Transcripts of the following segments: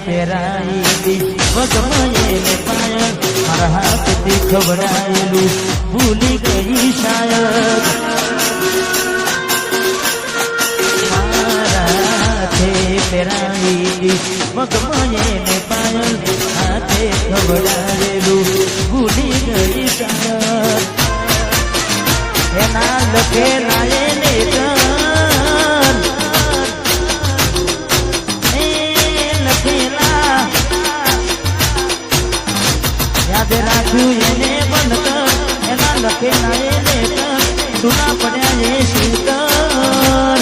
પહેરાઈ વગમયે પાયલ મારા હાથથી ખવડાયેલું ભૂલી ગઈ શાયદ મારા હાથે પહેરાઈ વગમયે પાયલ હાથે ખવડાયેલું ભૂલી ગઈ શાયદ એના લખેલા એને યાદ રાખ્યું એને બંધ કર એના લખેલા એને સુના પડ્યા એ શીતર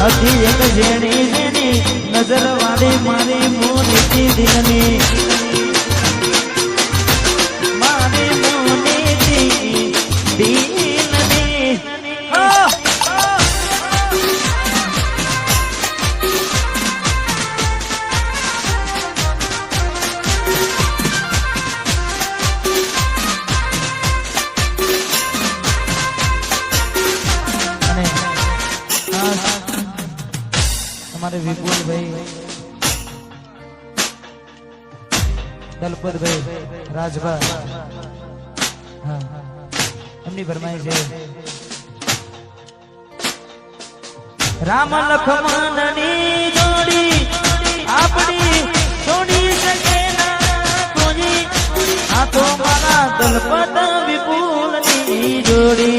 હતી એક જેણી જેની નજર વાળી મારી મોની દિલની મારી મોની દિલની हमारे विपुल भाई दलपत भाई राजभा हाँ एमनी फरमाइश है राम लक्ष्मणनी जोड़ी आपनी छोड़ी सके ना कोई आ तो मारा दलपत विपुलनी जोड़ी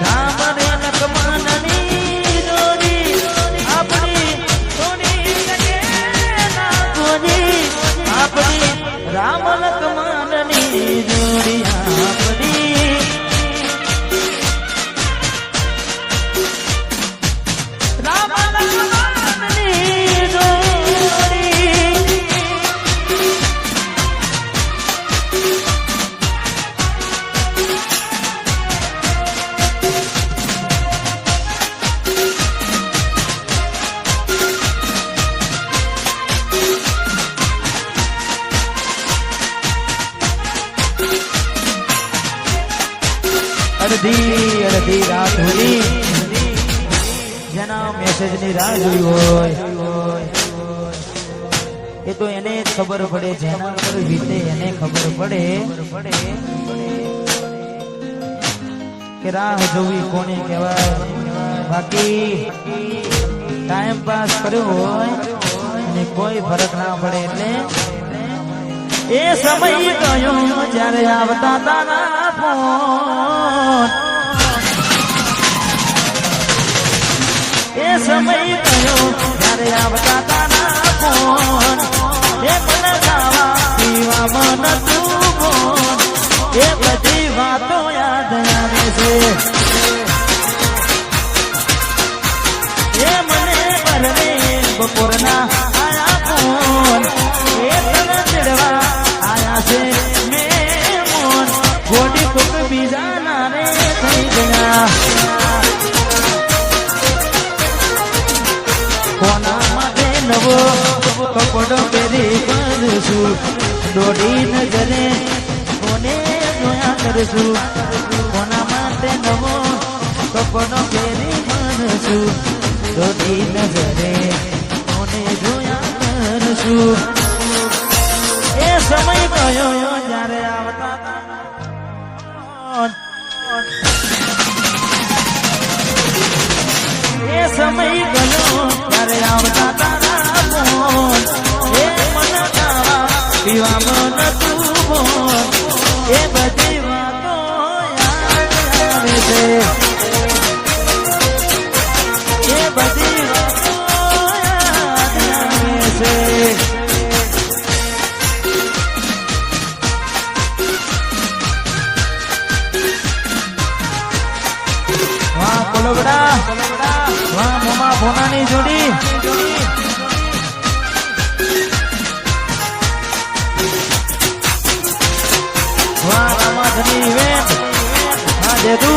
राम लक्ष्मणनी जोड़ी आपनी राम लक्ष्मणनी जोड़ी અડધી રાત હોઈ જેના મેસેજ ની રાહ જોઈ હોય એ તો એને જ ખબર પડે જેના પર વીતે એને ખબર પડે કે રાહ જોવી કોને કહેવાય બાકી ટાઈમ પાસ કર્યો હોય અને કોઈ ફરક ના પડે એટલે એ સમય ગયો જ્યારે આવતા તારા ફોન એ સમય ગયો જ્યારે આવતા તારા ફોન એ મન ગાવા પીવા મન તું ફોન એ બધી વાતો યાદ આવે છે એ મને પરને બપોરના આયા ફોન એ તને ચડવા આયા છે મેમોન ગોડી કોક બીજા નારે થઈ ગયા કોના માટે નવો કપડો પહેરી કરશું દોડી નજરે કોને જોયા કરશું કોના માટે નવો કપડો પહેરી કરશું દોડી નજરે કોને જોયા કરશું એ સમય ગયો જ્યારે આવતા એ સમય ગયો ત્યારે આવતા તારા ફોન એ મન ગાવા પીવા મન તું ફોન એ બધી વાતો યાદ આવે છે એ બધી વાતો યાદ આવે છે વાહ કોલબડા વાહ મોમા ભોનાની જોડી વાહ રામાધની વેટ હા દેદુ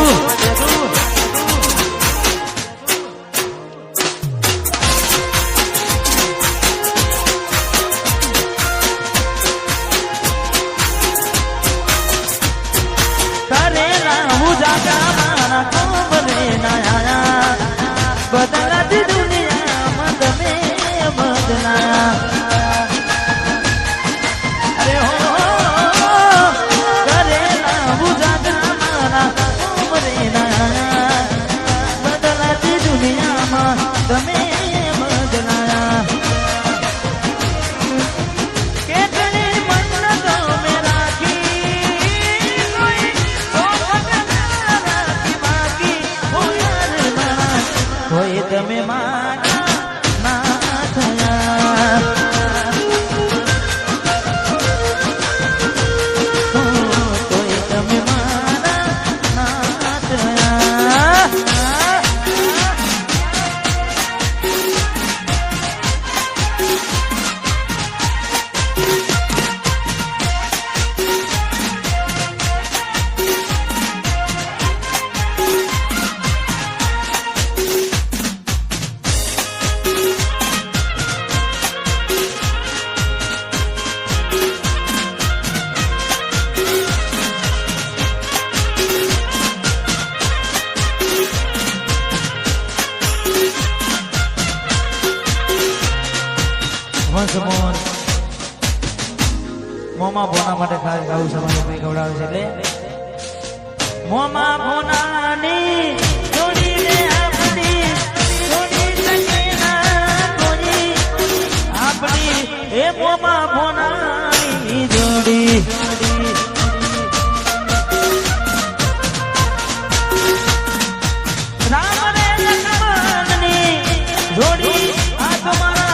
વાગા મારા કોમરે નાયા બદલાતી દુનિયામાં તમે બદલાયા અરે હો કરેલા ઉજાગરા મારા કોમરે નાયા બદલાતી દુનિયામાં તમે બદલાયા કેટલી મન્નતો મેં રાખી કોઈ તમે મારા ના થયા કોઈ તમે મારા ના થયા મોન મોમાં ભોના માટે ખાસ ગાવું સમાજ ભાઈ ગવડાવે છે એટલે મોમાં ભોનાની જોડીને આપણી જોડી શકે ના કોઈ આપણી એ મોમાં ભોનાની જોડી રામ રે લક્ષ્મણની જોડી આ તમારા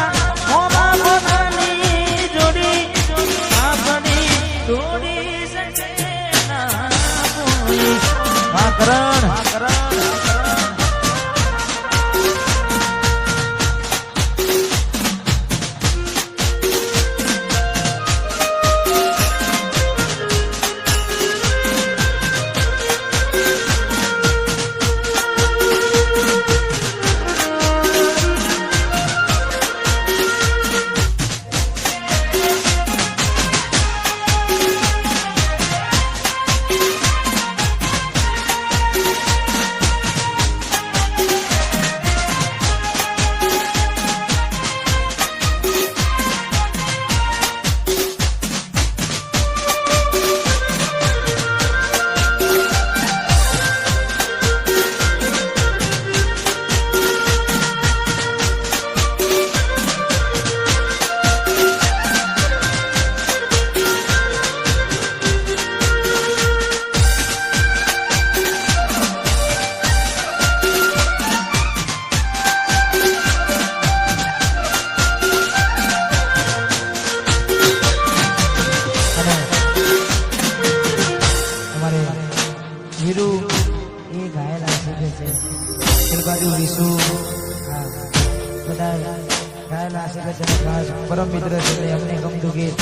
પરમ મિત્ર છે અમને ગમતું ગીત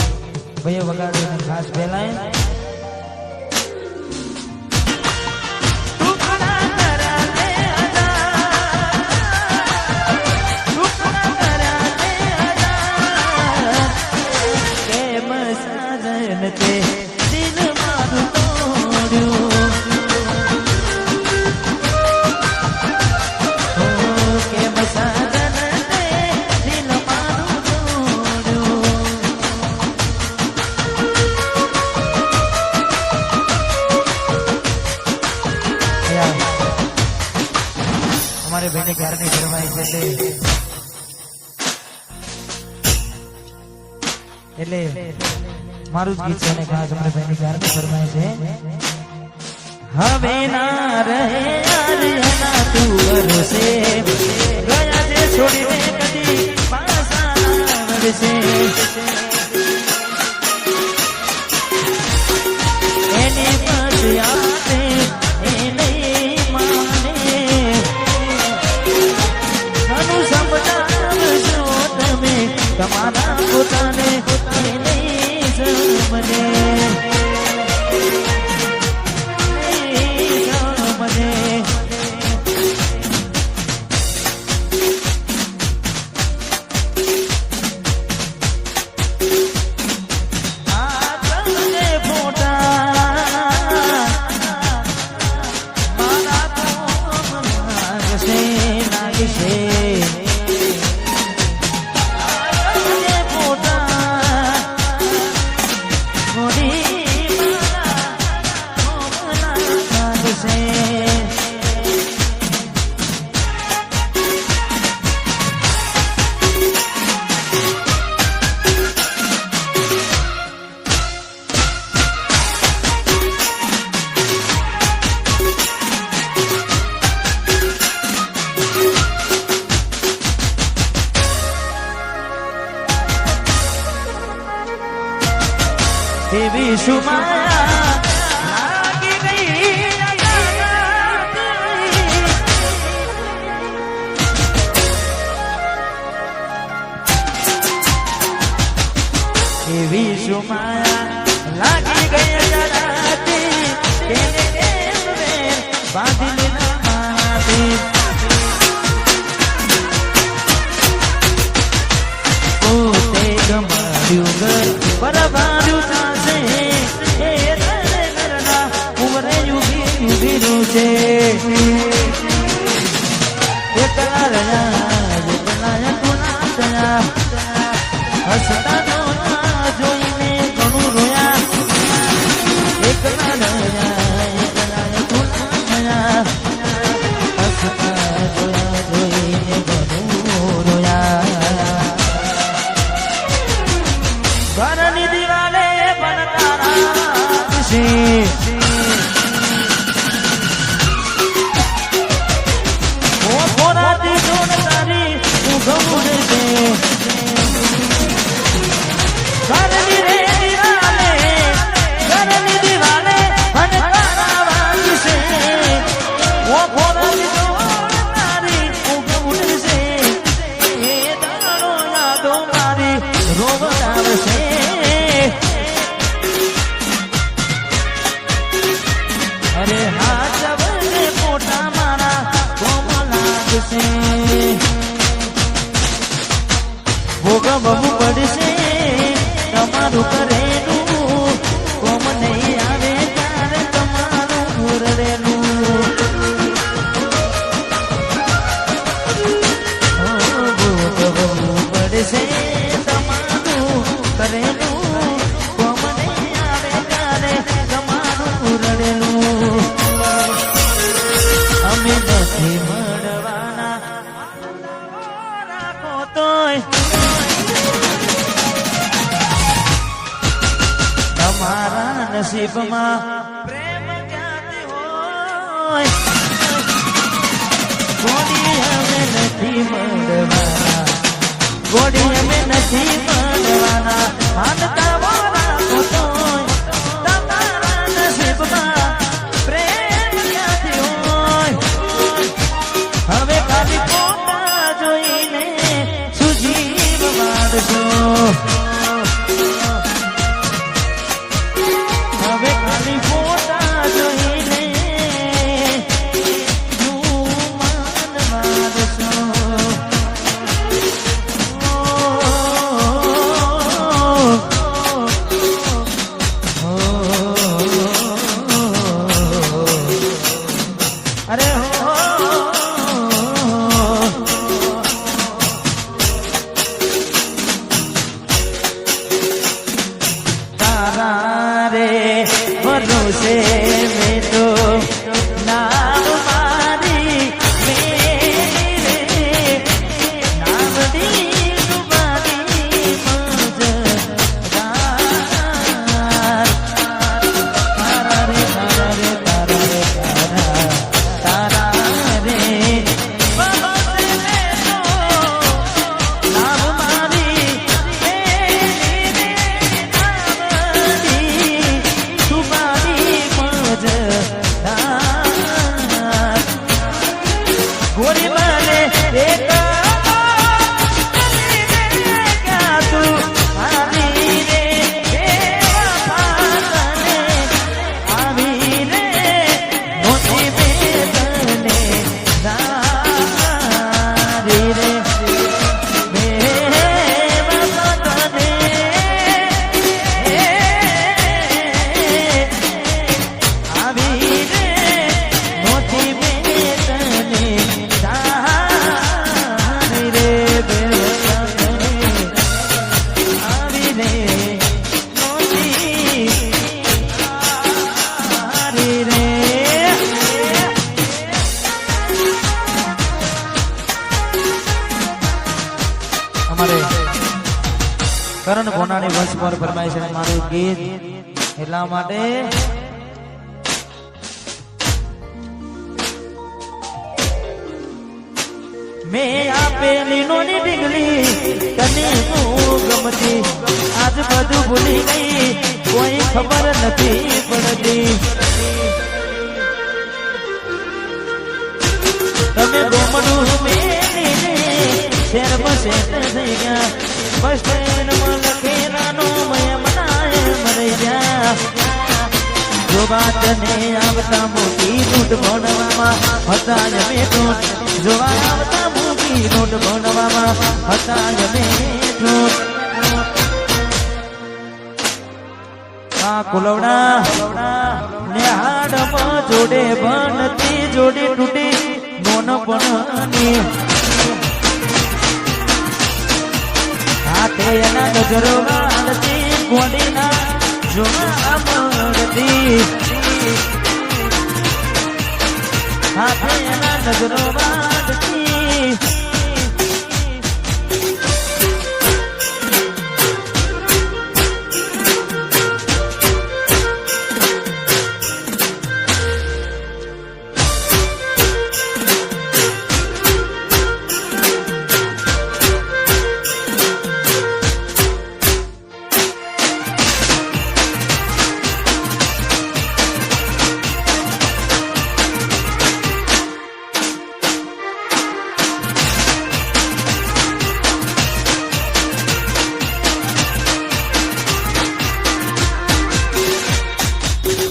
ભાઈ વગાડ્યું ખાસ પહેલાય हमारे बहने घर में फरमाई એટલે મારું ગીત છે ને ખાસ અમારે બહેની घर में ફરમાય છે હવે ના રહે યાર તું વરસે ગયા છે છોડીને કદી પાછા વરસે એની પછી આતે એને માને ઘણું સમજાવશો તમે તમારા પોતાને એને સમજે એવી સુમાયા લાગી ગઈ એવી સુમાયા લાગી ગઈ બાંધી લીધા મારાથી પોતે ગમાડ્યું ઘર બરબાડ્યું થશે એ તને ઘરના ઉમરે યુગીનું છે એકલા રહ્યા તુના થયા હસતા જોઈને ઘણું રોયા એકલા રહ્યા જોઈને ઘણું રોયા ઘરની દિવાલે બનકારા છે પોરાતી જોડ તારી ઊંઘ છે ઘરની રે દિવાલે ઘરની દિવાલે બનકારા વાંચ છે પોરાતી જોડ તારી ઊંઘ છે એ દાડો યાદો મારી રોવડાવશે અરે હાથ વડે મોટા મારા કોમ લાગશે ભોગવવું પડશે તમારું કરેલું કોમ નહીં આવે ત્યારે તમારું ઘૂરેલું ભોગવવું પડશે તમારું કરેલું કોમ નહીં આવે ત્યારે તમારું ઘૂરેલું અમે નથી મળવાના રાખો તોય તમારા નસીબમાં પ્રેમ ક્યાંથી હોય ગોડી અમે નથી મળવાના ગોડી અમે નથી મળવાના માનતા રાખો તોય તમારા નસીબમાં પ્રેમ ક્યાંથી હોય હવે ખાલી પોતા જોઈને સુજીવ મારશો હવે ખાલી પોતા જોઈને જુમાન મારશો અરે હો તારા રે ભરોસે મેં તો નામ મારી મેરી રે નામની તમારી મજદાર તારા રે તારા રે તારા રે તારા રે ભરોસે મેં તો નામ મારી મેરી રે નામની તમારી મજદાર ગોરી મને એક ક્યાં તું આવી રે આવી રે મોતી બેદને દારી રે આવી રે મોતી બેદને દારી રે આવી રે મોતી દારી રે અમારે કરણ ગોનાની વંશ પર ફરમાય છે મારું ગીત એટલા માટે મેં આપેલી નોની ડીંગલી તને હું ગમતી આજ બધું ભૂલી ગઈ કોઈ ખબર નથી પડતી. તમે ગોમડું મેલીને શહેરમાં સેટ થઈ ગયા. બસ ટ્રેનમાં લખેલાનો મયમનાએ મરી ગયા. જો વાતને આવતા મોટી નોટ ભણવામાં હતા અમે નોટ. જોવા આવતા મોટી નોટ ભણવામાં હતા અમે નોટ. આ કુલવડા ને હાડમાં જોડે બનતી જોડે તૂટી નોન પણ હાથે એના નજરો વાળતી કોડીના જોવા મળતી. હાથે એના નજરો વાળતી.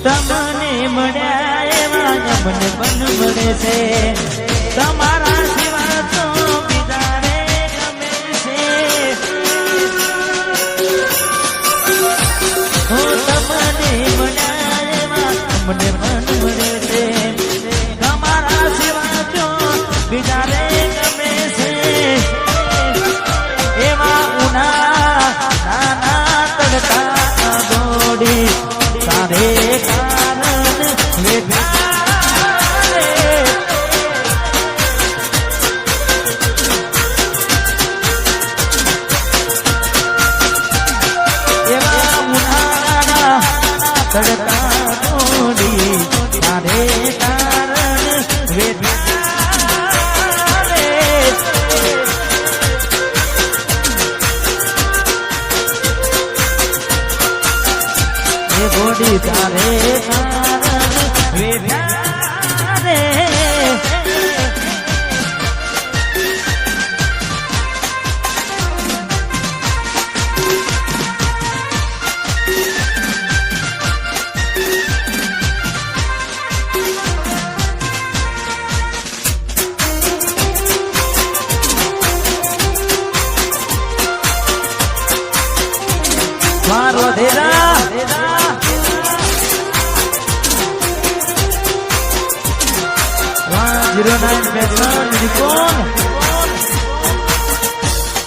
તમને મળ્યા એવા મને પણ મળે છે. તમારા સિવા તો બીજાને ગમે છે. તમને મળ્યા એવા મને પણ મળે છે. તમારા સિવા તો બીજાને ગમે છે. એવા ઉના નાના તડકા દોડી તારે કારણ વેઠા રે. એવા ઉનાળાના તડકા દોડી તારે કારણ વેઠા રે. ગોડી તારે કારણ વેઠા રે. મારો ધેરા 09 Bedman Nikon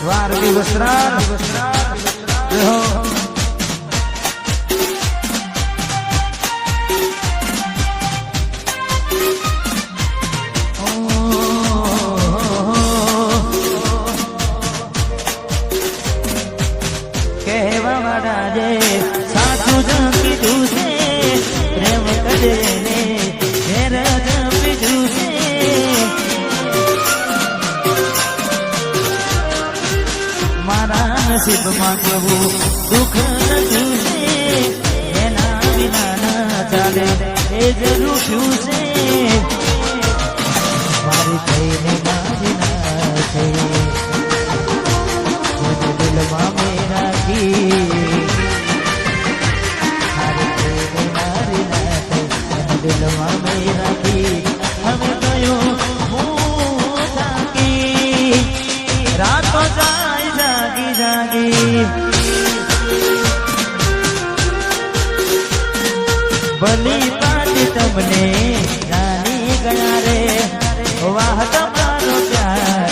Wargi Besran કહેવા વાળા જે સાચું જ કીધું છે. પ્રેમ કરે ને ઘેર જ પીધું છે. મારા નસીબમાં કેવું દુઃખ લખ્યું છે. એના વિના ના ચાલે એ જ રૂઠ્યું છે. મારી થઈને મારી ના છે. દિલમાં મેં રાખી દિલમાં મેં રાખી. હવે કયું હું થાકી રાતો જાય જાગી જાગી. ભલી પાટી તમને જાની ગયા રે. વાહ તમારો પ્યાર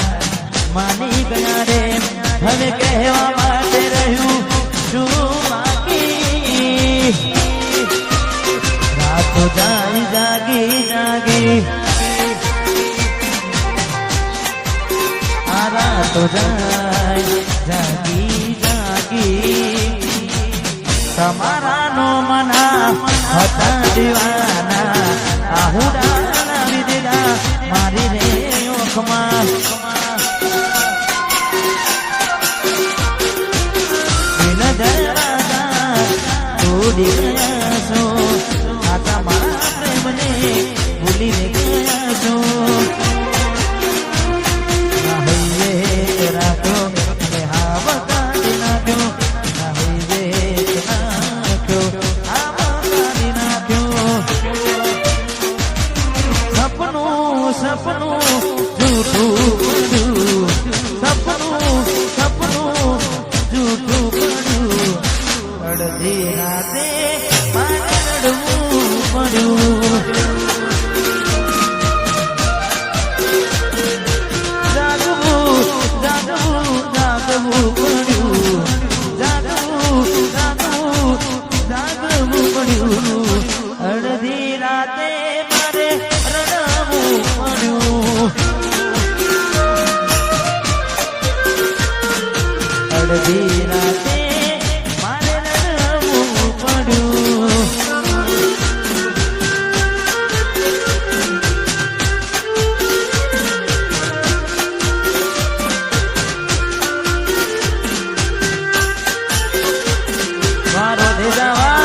માની ગયા રે. હવે કહેવા માટે રહ્યું શું બાકી. રાતો જાય જાગી જાગી. આ રાતો જાય જાગી જાગી. તમારા નો મના હતા દીવાના. આહુડા લાવી દીધા મારી રે ઓખમાં. ભૂલી ગયા છો આતા મારા પ્રેમને ભૂલીને ગયા છો રાખો અને હા બતાડી નાખ્યો સપનું જૂઠું પડ્યું સપનું જૂઠું પડ્યું અડધી રાતે મારે રડવું પડ્યું જાગવું પડ્યું અડધી રાતે મારે રડવું પડ્યું અડધી રાતે મારે રડવું પડ્યું મારો દેજાવા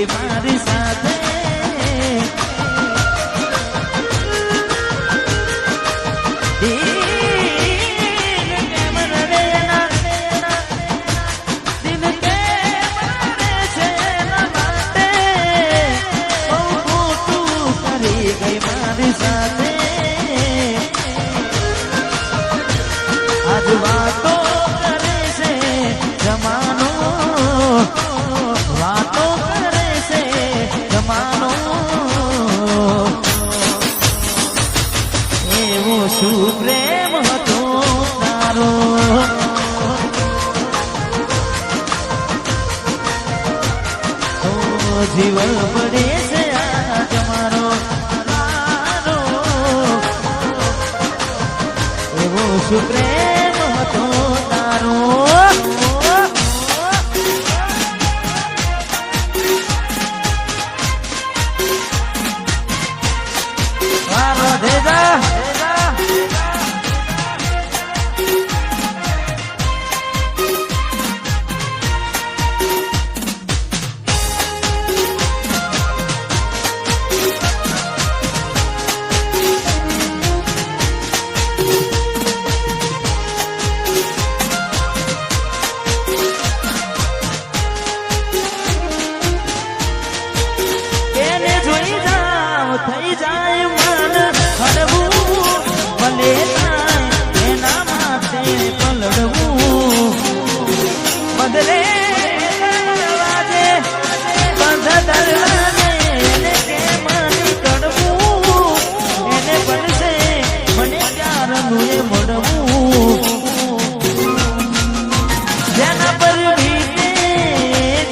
મારી સાથે મારી સાથે આજ વાતો કરે છે જમાનો વાતો એવો શું પ્રેમ હતો તારો જીવન પડે છે આજ મારો એવો શું પ્રેમ હતો તારો થઈ જાય મન હળવું ભલે થાય એના માટે પલળવું બદલે દરવાજે બંધ દરવાજે એને કેમ નીકળવું એને પડશે મને ક્યારનું એ મળવું જેના પર વીતે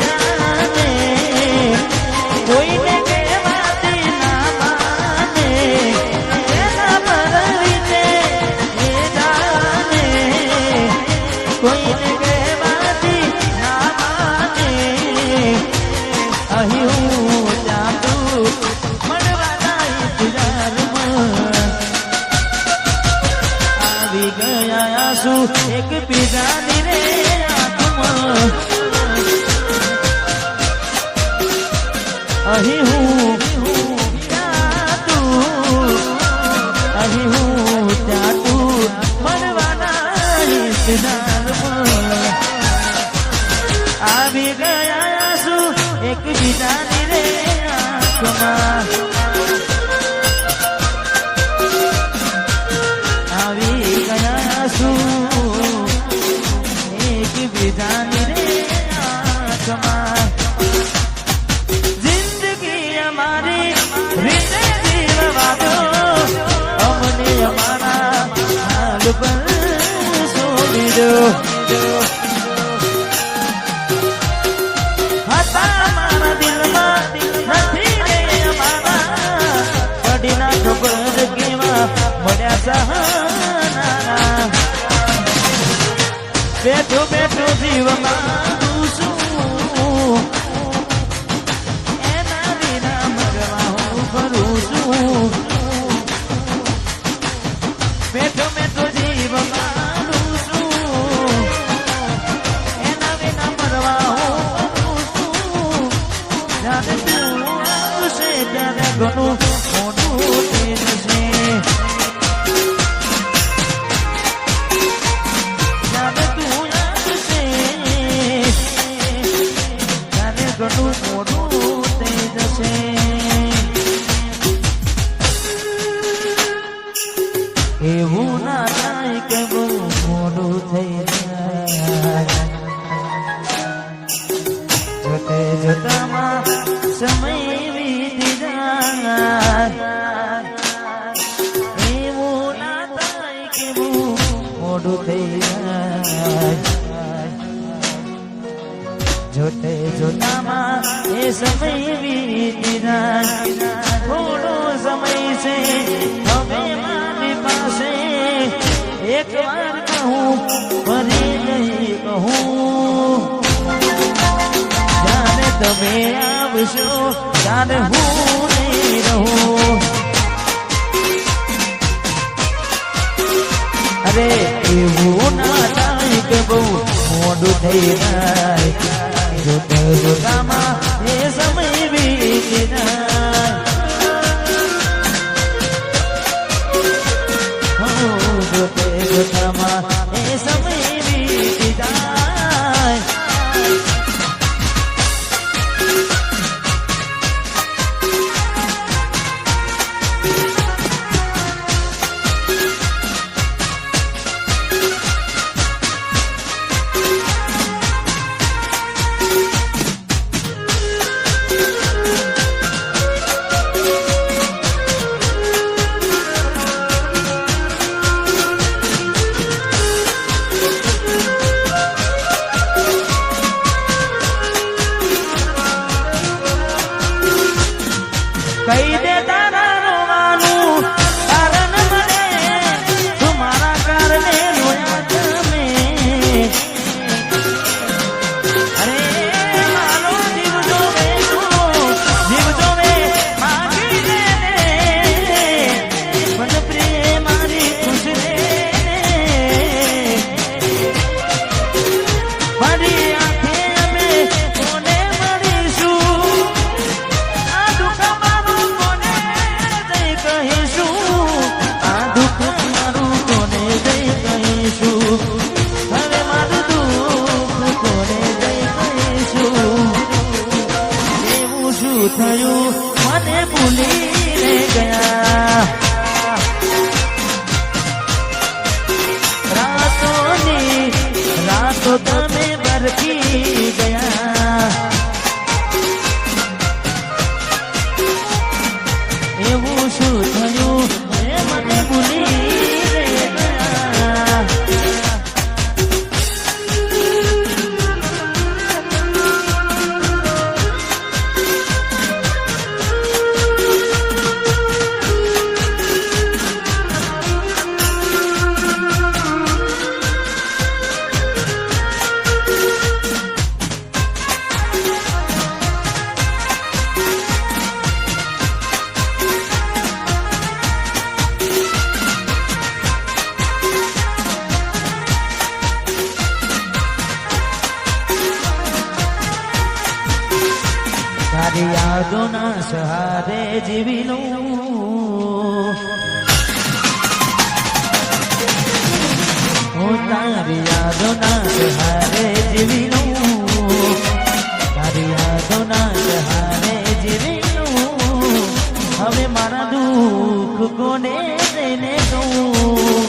જાને કોઈને કોઈને કહેવાથી ના માને અહીં હું જાતું મળવાના ઇંતજારમાં આવી ગયા આંસુ એક બીજાની રે આંખમાં અહીં હું જાતું અહીં હું જાતું મળવાના ઇંતજારમાં આવી ગયા શું એક બીજાની રે આંખમાં આવી ગયા શું એક બીજાની રે આંખમાં જિંદગી ત્યારે ઘણું મોટું થઈ જશે જ્યારે તું આવશે ત્યારે ઘણું મોટું થઈ જશે એવું ના થાય કે બહુ મોડું થઈ જાય જોતે જોતામાં સમય વીતી જાય એવું ના થાય કે બહુ મોડું થઈ જાય જોતે જોતામાં એ સમય વીતી જાય થોડો સમય છે હવે એક વાર કહું ફરી નહીં કહું જ્યારે તમે આવશો ત્યારે હું નહીં રહું અરે એવું ના થાય કે બહુ મોડું થઈ જાય જોતા જોતામાં એ સમય વીતી જાય જોતે જોતામાં એ સમય વીતી જાય કહી દે તારા રોવાનું કારણ મને તમારા કારણે રોયા તમે અરે મારો જીવ જોવે માગી દે મન પ્રિય મારી ખુશ રે મારી આંખે અમે કોને મળીશું હવે મારું દુઃખ કોને જઈ કહીશું એવું શું થયું મને ભૂલીને ગયા રાતો તમે બરકી ગયા એવું શું થયું મને ભૂલી તારી યાદોના સહારે જીવી લઉં હું તારી યાદોના સહારે જીવી લઉં તારી યાદોના સહારે જીવી લઉં હવે મારા દુઃખ કોને દઈને કહું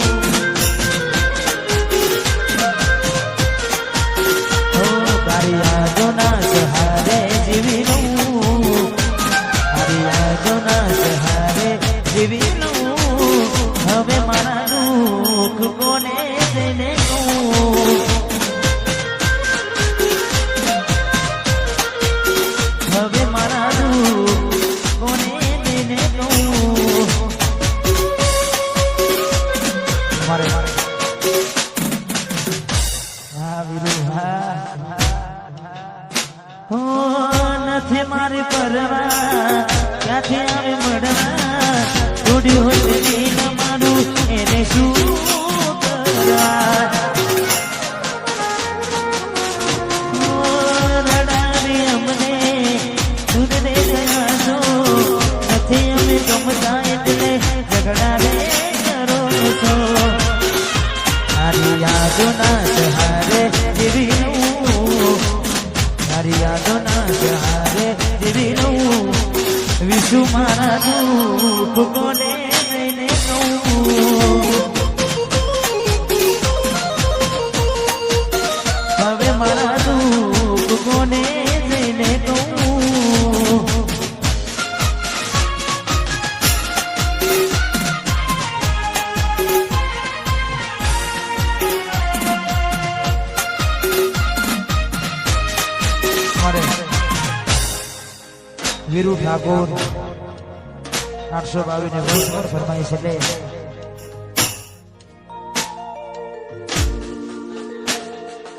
તારી યાદોના સહારે જીવી લઉં હવે મારા દુઃખ કોને દઈને કહું હવે મારા દુઃખ કોને દઈને કહું મારે નથી મારી પરવા ક્યાંથી આવે મળવા જોડ્યું હોય દિલ મારું એને શું કરવા રડાવી અમને દૂધ દે ગયા છો મારા દુઃખ કોને લઈને કહું હવે મારા દુઃખ કોને લઈને કહું વીરુ ઠાકોર 822 ને વર્ષ પર ફરમાઈશ એટલે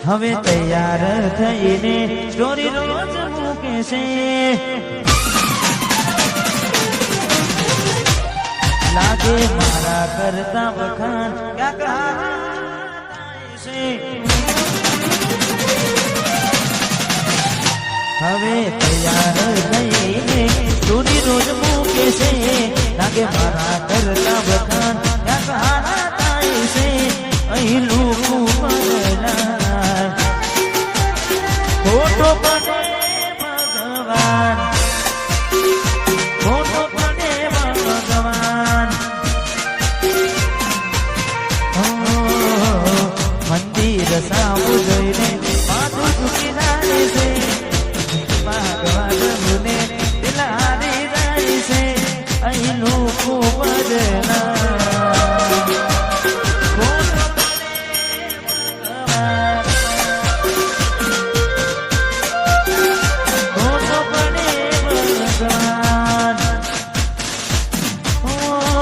હવે તૈયાર થઈને સ્ટોરી રોજ મૂકે છે લાગે મારા કરતા વખાણ હવે તૈયાર થઈને સ્ટોરી રોજ મૂકે છે લાગે મારા કરતા વખાણ થાય છે અહીં લોકો બદલાય ખોટો પડે ભગવાન ખોટો પડે ભગવાન મંદિર સામું જોઈને માથું ઝૂકી જાય છે ભગવાન મને દિલારી જાય છે અહીં લોકો બદલાય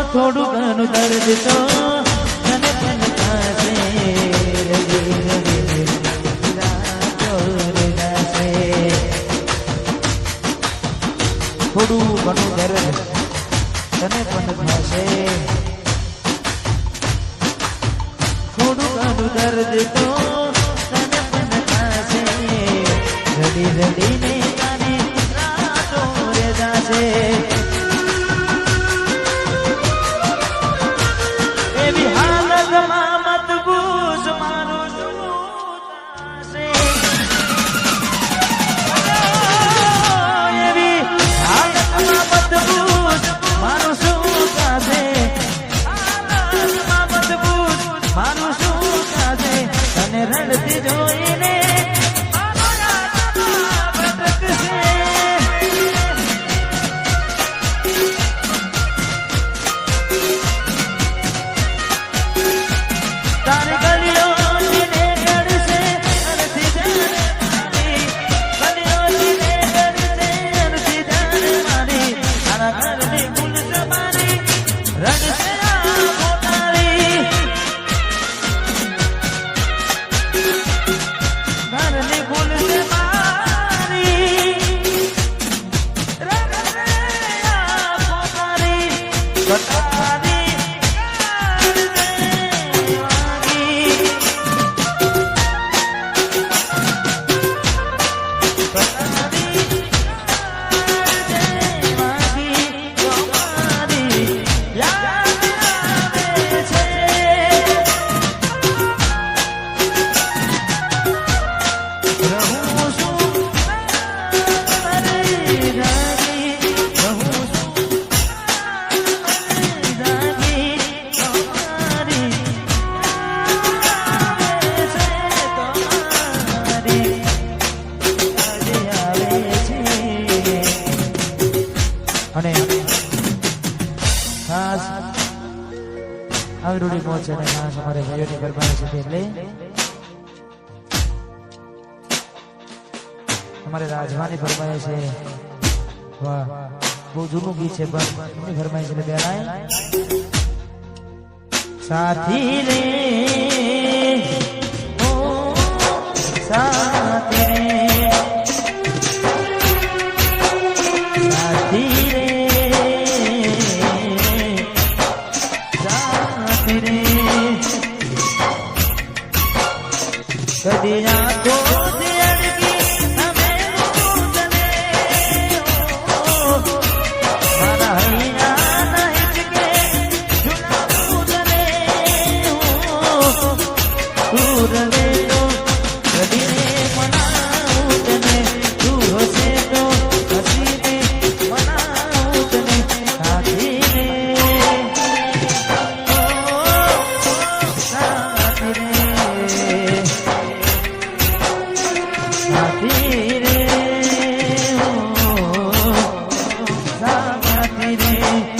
થોડું ઘણું દર્દ તો મને પણ થશે થોડું ઘણું દર્દ તને પણ થશે થોડું ઘણું દર્દ તો તને પણ થશે રડી રડીને તારી રાતો રે જાશે રડતી જોઈને તારી ગલીઓ ગળશે અરથી જાણે મારી તારા ઘરની ભૂલ તમારી રડશે અને ખાસ આવરૂડી પહોંચે અને ખાસ અમારે ભાઈઓની ફરમાઈશ હતી એટલે અમારે રાજવાની ફરમાઈશ છે વાહ બહુ જૂનું ગીત છે પણ એમની ફરમાઈશ એટલે બેરાય સાથી રે ઓ સાથી રે કદી આંખો અડકી તમે તને મારા હૈયા ના હિચકે ઝુલાવું તને રે